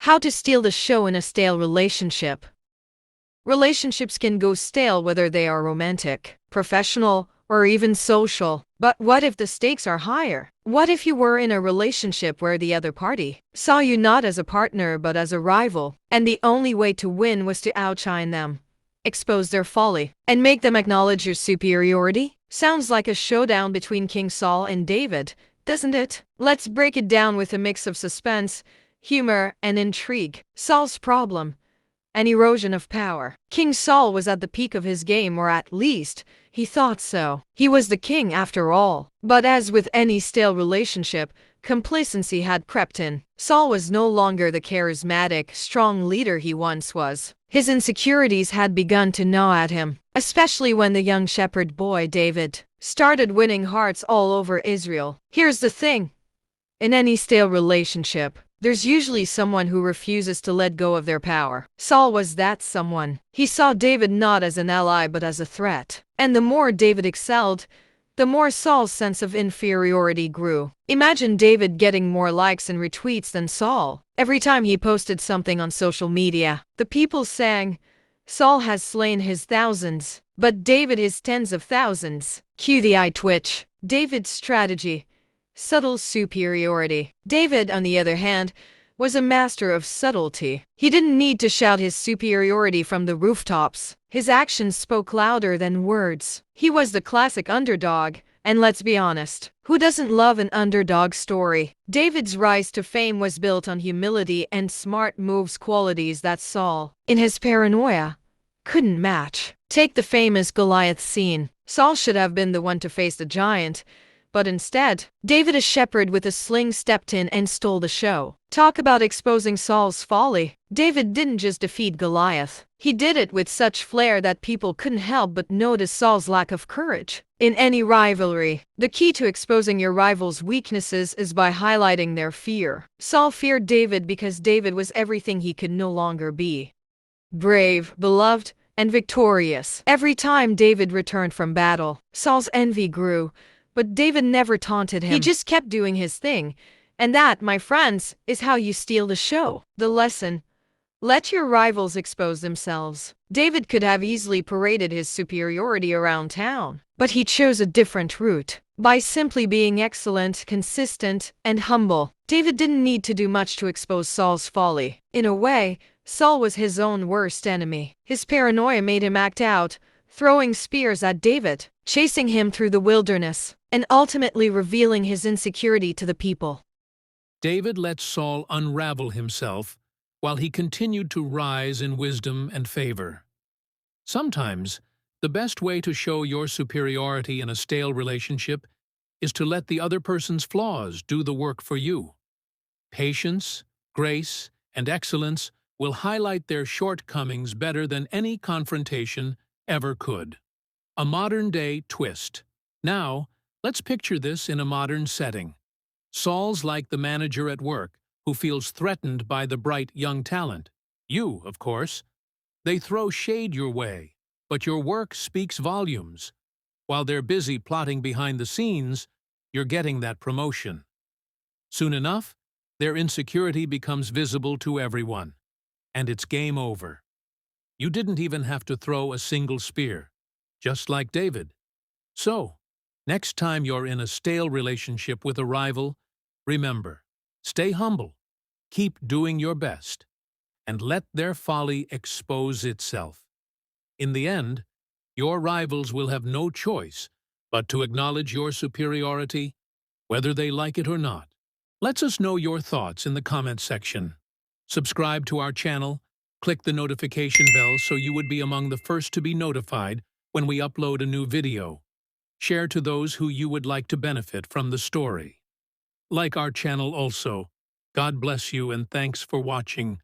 How to steal the show in a stale relationship. Relationships can go stale whether they are romantic, professional, or even social. But what if the stakes are higher? What if you were in a relationship where the other party saw you not as a partner but as a rival, and the only way to win was to outshine them, expose their folly, and make them acknowledge your superiority? Sounds like a showdown between King Saul and David, doesn't it? Let's break it down with a mix of suspense, humor, and intrigue. Saul's problem: an erosion of power. King Saul was at the peak of his game, or at least, he thought so. He was the king after all. But as with any stale relationship, complacency had crept in. Saul was no longer the charismatic, strong leader he once was. His insecurities had begun to gnaw at him, especially when the young shepherd boy David started winning hearts all over Israel. Here's the thing: in any stale relationship, there's usually someone who refuses to let go of their power. Saul was that someone. He saw David not as an ally but as a threat. And the more David excelled, the more Saul's sense of inferiority grew. Imagine David getting more likes and retweets than Saul. Every time he posted something on social media, the people sang, "Saul has slain his thousands, but David his tens of thousands." Cue the eye twitch. David's strategy: subtle superiority. David, on the other hand, was a master of subtlety. He didn't need to shout his superiority from the rooftops. His actions spoke louder than words. He was the classic underdog, and let's be honest, who doesn't love an underdog story? David's rise to fame was built on humility and smart moves, qualities that Saul, in his paranoia, couldn't match. Take the famous Goliath scene. Saul should have been the one to face the giant, but instead, David, a shepherd with a sling, stepped in and stole the show. Talk about exposing Saul's folly. David didn't just defeat Goliath. He did it with such flair that people couldn't help but notice Saul's lack of courage. In any rivalry, the key to exposing your rival's weaknesses is by highlighting their fear. Saul feared David because David was everything he could no longer be: brave, beloved, and victorious. Every time David returned from battle, Saul's envy grew. But David never taunted him. He just kept doing his thing. And that, my friends, is how you steal the show. The lesson: let your rivals expose themselves. David could have easily paraded his superiority around town, but he chose a different route. By simply being excellent, consistent, and humble, David didn't need to do much to expose Saul's folly. In a way, Saul was his own worst enemy. His paranoia made him act out, throwing spears at David, chasing him through the wilderness, and ultimately revealing his insecurity to the people. David let Saul unravel himself while he continued to rise in wisdom and favor. Sometimes, the best way to show your superiority in a stale relationship is to let the other person's flaws do the work for you. Patience, grace, and excellence will highlight their shortcomings better than any confrontation ever could. A modern-day twist. Now, let's picture this in a modern setting. Saul's like the manager at work who feels threatened by the bright young talent. You, of course. They throw shade your way, but your work speaks volumes. While they're busy plotting behind the scenes, you're getting that promotion. Soon enough, their insecurity becomes visible to everyone, and it's game over. You didn't even have to throw a single spear, just like David. So, next time you're in a stale relationship with a rival, remember, stay humble, keep doing your best, and let their folly expose itself. In the end, your rivals will have no choice but to acknowledge your superiority, whether they like it or not. Let us know your thoughts in the comment section. Subscribe to our channel, click the notification bell so you would be among the first to be notified when we upload a new video. Share to those who you would like to benefit from the story. Like our channel also. God bless you and thanks for watching.